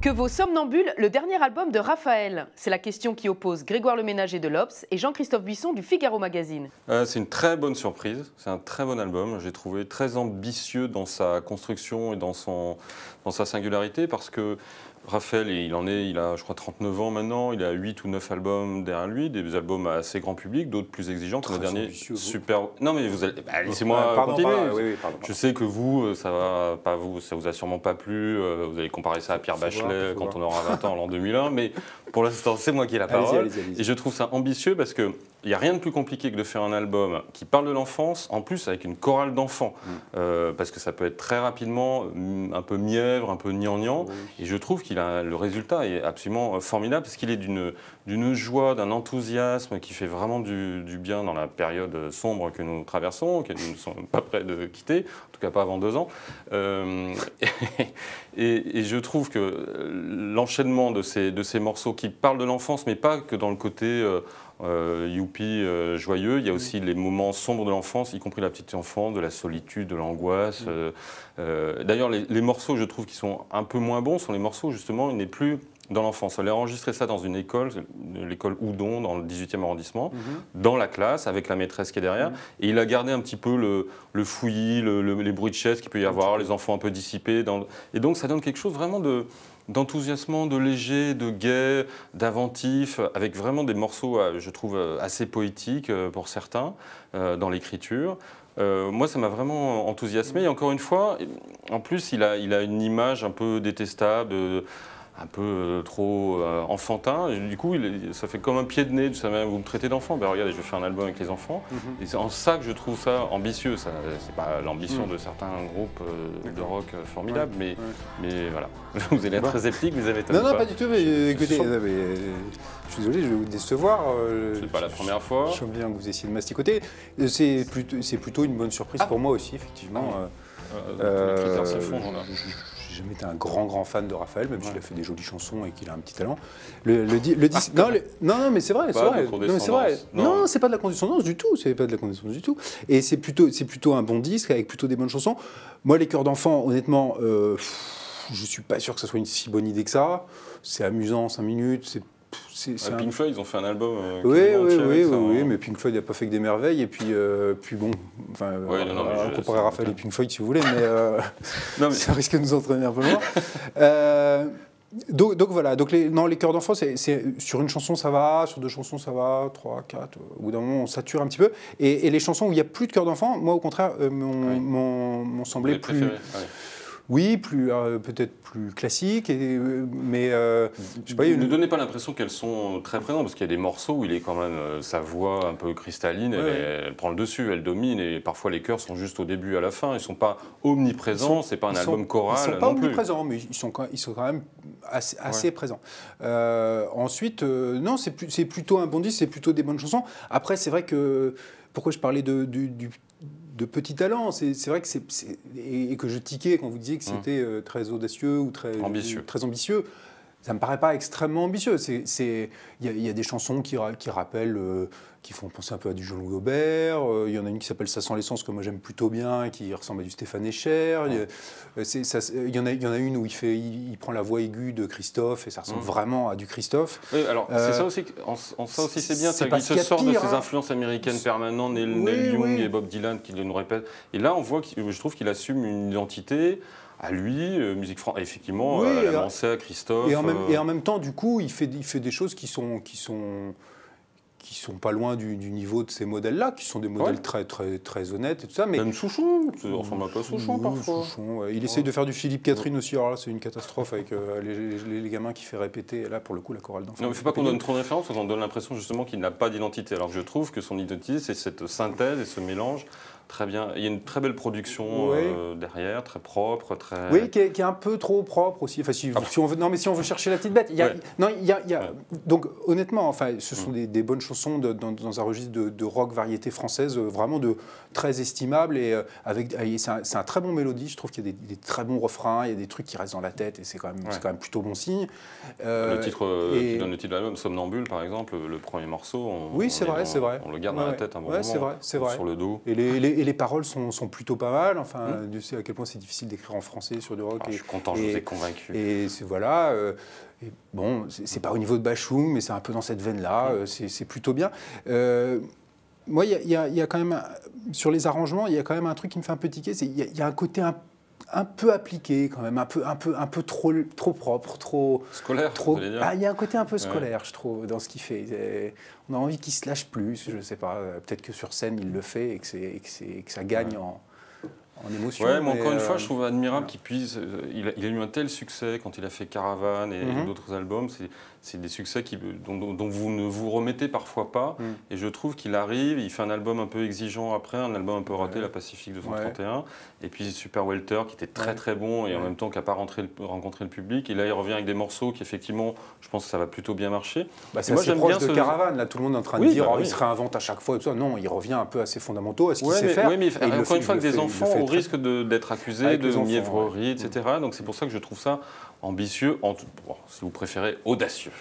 Que vaut Somnambule, le dernier album de Raphaël? C'est la question qui oppose Grégoire Le Ménager de l'Obs et Jean-Christophe Buisson du Figaro Magazine. C'est une très bonne surprise, c'est un très bon album. J'ai trouvé très ambitieux dans sa construction et dans sa singularité parce que Raphaël, il a je crois 39 ans maintenant, il a 8 ou 9 albums derrière lui, des albums assez grand public, d'autres plus exigeants. Le dernier, super... Non mais vous allez... laissez-moi continuer. Je sais que vous, ça vous a sûrement pas plu, vous allez comparer ça à Pierre Bachelet quand on aura 20 ans en l'an 2001, mais pour l'instant c'est moi qui ai la parole. Allez-y. Et je trouve ça ambitieux parce que il n'y a rien de plus compliqué que de faire un album qui parle de l'enfance, en plus avec une chorale d'enfants, parce que ça peut être très rapidement un peu mièvre, un peu gnangnan, et je trouve le résultat est absolument formidable, parce qu'il est d'une joie, d'un enthousiasme qui fait vraiment du bien dans la période sombre que nous traversons, que nous ne sommes pas prêts de quitter, en tout cas pas avant 2 ans. Et je trouve que l'enchaînement de ces morceaux qui parlent de l'enfance, mais pas que dans le côté... youpi, joyeux. Il y a aussi les moments sombres de l'enfance, y compris la petite enfant, de la solitude, de l'angoisse. D'ailleurs, les morceaux, je trouve, qui sont un peu moins bons, sont les morceaux, justement, il n'est plus dans l'enfance. On a enregistré ça dans une école, l'école Houdon, dans le 18e arrondissement, dans la classe, avec la maîtresse qui est derrière. Et il a gardé un petit peu le fouillis, les bruits de chaises qu'il peut y avoir, les enfants un peu dissipés. Et donc, ça donne quelque chose vraiment d'enthousiasmant, de léger, de gai, d'inventif, avec vraiment des morceaux, je trouve, assez poétiques pour certains, dans l'écriture. Moi, ça m'a vraiment enthousiasmé. Et encore une fois, en plus, il a une image un peu détestable, un peu trop enfantin. Et du coup, ça fait comme un pied de nez. Vous me traitez d'enfant. Ben, regardez, je fais un album avec les enfants. Et c'est en ça que je trouve ça ambitieux. C'est pas l'ambition de certains groupes de rock formidables, mais voilà. Vous allez être très sceptique, vous avez Non, pas du tout. Mais écoutez, je suis désolé, je vais vous décevoir. C'est pas la première fois. Je sens bien que vous essayez de masticoter. C'est plutôt une bonne surprise pour moi aussi, effectivement. Les critères se font, là. J'ai jamais été un grand fan de Raphaël, même s'il a fait des jolies chansons et qu'il a un petit talent. Non, mais c'est vrai, c'est vrai. Non, c'est pas de la condescendance du tout. C'est pas de la condescendance du tout. Et c'est plutôt un bon disque avec plutôt des bonnes chansons. Moi, les chœurs d'enfants, honnêtement, je suis pas sûr que ça soit une si bonne idée que ça. C'est amusant, 5 minutes. Pink Floyd, ils ont fait un album. Oui, mais Pink Floyd n'a pas fait que des merveilles. Et puis bon, enfin, comparer Raphaël et Pink Floyd si vous voulez, mais ça risque de nous entraîner un peu loin. Donc voilà, les chœurs d'enfants, c'est sur une chanson ça va, sur 2 chansons ça va, 3, 4, au bout d'un moment on sature un petit peu. Et les chansons où il n'y a plus de chœurs d'enfants, moi au contraire, m'ont semblé plus... Oui, peut-être plus classique, mais je sais pas. Ne donnez pas l'impression qu'elles sont très présentes, parce qu'il y a des morceaux où il est quand même sa voix un peu cristalline, elle prend le dessus, elle domine, et parfois les chœurs sont juste au début et à la fin. Ils sont pas omniprésents, c'est pas un album choral. Ils sont pas omniprésents, mais ils sont quand même assez présents. Ensuite, non, c'est plutôt un bon disque, c'est plutôt des bonnes chansons. Après, c'est vrai que pourquoi je parlais de petits talents, c'est vrai que et que je tiquais quand vous disiez que c'était très audacieux ou très ambitieux. Ça me paraît pas extrêmement ambitieux. Il y a des chansons qui rappellent, qui font penser un peu à du Jean-Louis Aubert. Il y en a une qui s'appelle Ça sent l'essence que moi j'aime plutôt bien, qui ressemble à du Stéphane Echer. Il y en a une où il prend la voix aiguë de Christophe et ça ressemble vraiment à du Christophe. Oui, alors c'est ça aussi. Ça aussi c'est bien. Il se sort de ses influences américaines permanentes, Neil Young et Bob Dylan qui nous répètent. Et là on voit, je trouve qu'il assume une identité. À lui, musique française, effectivement, elle a lancé à Christophe. Et en même temps, du coup, il fait des choses qui sont pas loin du niveau de ces modèles-là, qui sont des modèles très honnêtes et tout ça. Mais même Souchon, ça ressemble un peu à Souchon parfois. Souchon, il essaye de faire du Philippe Catherine aussi, alors là c'est une catastrophe avec les gamins qui fait répéter, et là pour le coup la chorale d'enfants. Non, mais il ne faut pas qu'on donne trop de références, parce qu'on donne l'impression justement qu'il n'a pas d'identité. Alors que je trouve que son identité, c'est cette synthèse et ce mélange. Très bien. Il y a une très belle production derrière, très propre, très... Oui, qui est un peu trop propre aussi. Enfin, si on veut chercher la petite bête, donc honnêtement, enfin, ce sont des bonnes chansons dans un registre de rock variété française, vraiment très estimable et c'est un très bon mélodie. Je trouve qu'il y a des très bons refrains, il y a des trucs qui restent dans la tête et c'est quand même plutôt bon signe. Le titre qui donne le titre de l'album, Somnambule par exemple, le premier morceau. Oui, c'est vrai. On le garde dans la tête un bon moment. C'est vrai. Sur le dos. Et et les paroles sont plutôt pas mal. Enfin, tu sais à quel point c'est difficile d'écrire en français sur du rock. Je suis content, je vous ai convaincu. Et voilà. Et bon, c'est pas au niveau de Bashung, mais c'est un peu dans cette veine-là. C'est plutôt bien. Moi, il y a quand même, sur les arrangements, il y a quand même un truc qui me fait un peu tiquer. Il y a un côté un peu appliqué quand même, un peu trop propre, trop scolaire. Il y a un côté un peu scolaire, je trouve, dans ce qu'il fait. On a envie qu'il se lâche plus. Je sais pas. Peut-être que sur scène il le fait et que ça gagne en émotion. Ouais, mais encore une fois, je trouve admirable qu'il puisse. Il a eu un tel succès quand il a fait Caravane et d'autres albums. C'est des succès dont vous ne vous remettez parfois pas. Et je trouve qu'il arrive, il fait un album un peu exigeant après, un album un peu raté, La Pacifique 231. Et puis Super Welter, qui était très très bon et en même temps qui n'a pas rencontré le public. Et là, il revient avec des morceaux qui, effectivement, je pense que ça va plutôt bien marcher. C'est assez proche de Caravane. Là, tout le monde est en train de dire il se réinvente à chaque fois. Et tout ça. Non, il revient un peu à ses fondamentaux, à ce qu'il sait faire. Oui, mais encore une fois, avec des enfants, au risque d'être accusé de mièvrerie, etc. Donc c'est pour ça que je trouve ça ambitieux, si vous préférez, audacieux.